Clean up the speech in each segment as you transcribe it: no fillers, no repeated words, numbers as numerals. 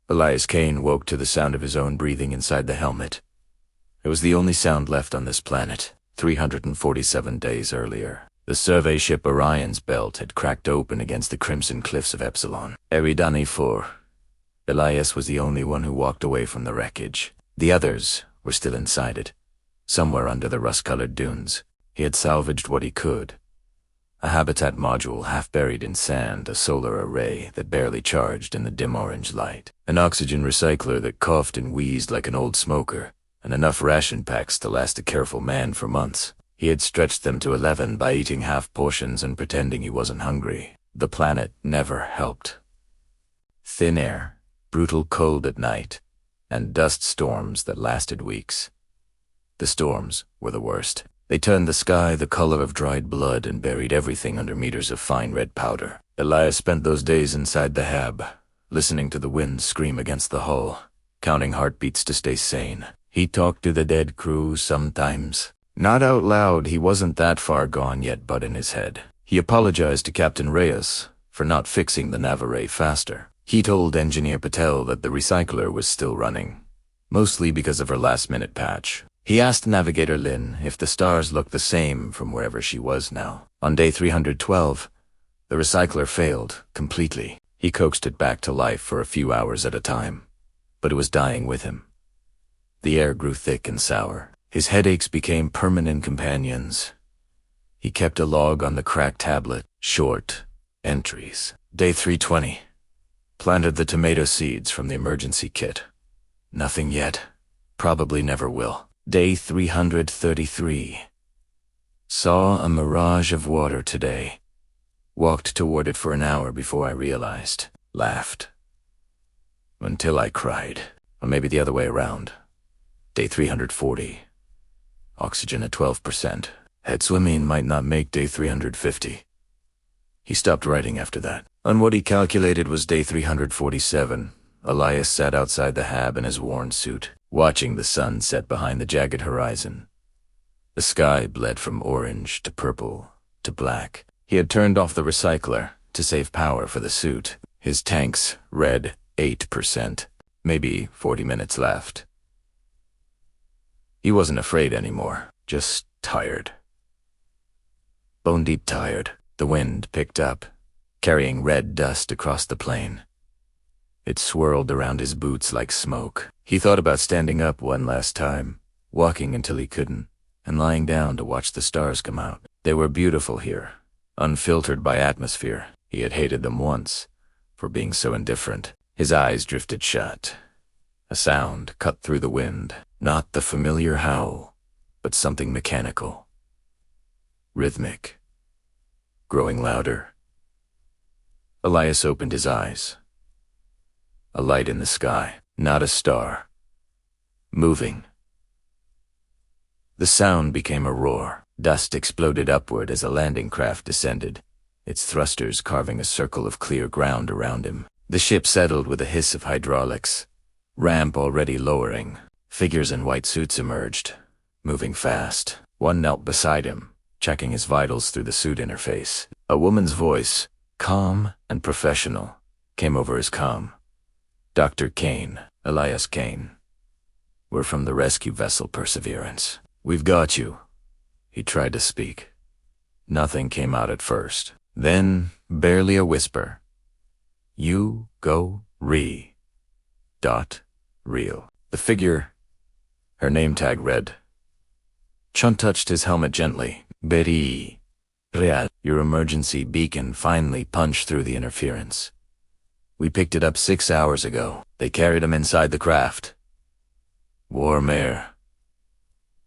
Elias Kane woke to the sound of his own breathing inside the helmet. It was the only sound left on this planet, 347 days earlier. The survey ship Orion's belt had cracked open against the crimson cliffs of Epsilon. Eridani 4. Elias was the only one who walked away from the wreckage. The others were still inside it, somewhere under the rust-colored dunes. He had salvaged what he could. A habitat module half buried in sand, a solar array that barely charged in the dim orange light, an oxygen recycler that coughed and wheezed like an old smoker, and enough ration packs to last a careful man for months. He had stretched them to 11 by eating half portions and pretending he wasn't hungry. The planet never helped. Thin air, brutal cold at night, and dust storms that lasted weeks. The storms were the worst. They turned the sky the color of dried blood and buried everything under meters of fine red powder. Elias spent those days inside the hab, listening to the wind scream against the hull, counting heartbeats to stay sane. He talked to the dead crew sometimes. Not out loud, he wasn't that far gone yet, but in his head. He apologized to Captain Reyes for not fixing the Navarre faster. He told Engineer Patel that the recycler was still running, mostly because of her last-minute patch. He asked Navigator Lin if the stars looked the same from wherever she was now. On day 312, the recycler failed completely. He coaxed it back to life for a few hours at a time, but it was dying with him. The air grew thick and sour. His headaches became permanent companions. He kept a log on the cracked tablet. Short entries. Day 320. Planted the tomato seeds from the emergency kit. Nothing yet. Probably never will. Day 333. Saw a mirage of water today. Walked toward it for an hour before I realized. Laughed. Until I cried. Or maybe the other way around. Day 340. Oxygen at 12%. Head swimming might not make day 350. He stopped writing after that. On what he calculated was day 347, Elias sat outside the hab in his worn suit, watching the sun set behind the jagged horizon. The sky bled from orange to purple to black. He had turned off the recycler to save power for the suit. His tanks read 8%, maybe 40 minutes left. He wasn't afraid anymore, just tired. Bone-deep tired. The wind picked up, carrying red dust across the plain. It swirled around his boots like smoke. He thought about standing up one last time, walking until he couldn't, and lying down to watch the stars come out. They were beautiful here, unfiltered by atmosphere. He had hated them once, for being so indifferent. His eyes drifted shut. A sound cut through the wind, not the familiar howl, but something mechanical. Rhythmic. Growing louder. Elias opened his eyes. A light in the sky, not a star. Moving. The sound became a roar. Dust exploded upward as a landing craft descended, its thrusters carving a circle of clear ground around him. The ship settled with a hiss of hydraulics. Ramp already lowering. Figures in white suits emerged, moving fast. One knelt beside him, checking his vitals through the suit interface. A woman's voice, calm and professional, came over his comm. Dr. Kane, Elias Kane. We're from the rescue vessel Perseverance. We've got you. He tried to speak. Nothing came out at first. Then, barely a whisper. You go re. Dot. Real. The figure, her name tag read. Chun touched his helmet gently. Beri. Real. Your emergency beacon finally punched through the interference. We picked it up 6 hours ago. They carried him inside the craft. Warm air.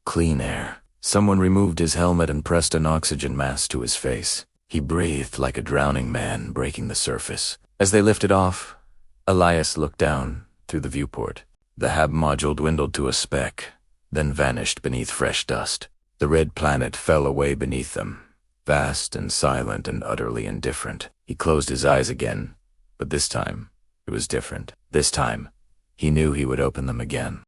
Clean air. Someone removed his helmet and pressed an oxygen mask to his face. He breathed like a drowning man breaking the surface. As they lifted off, Elias looked down through the viewport. The hab module dwindled to a speck, then vanished beneath fresh dust. The red planet fell away beneath them, vast and silent and utterly indifferent. He closed his eyes again, but this time it was different. This time, he knew he would open them again.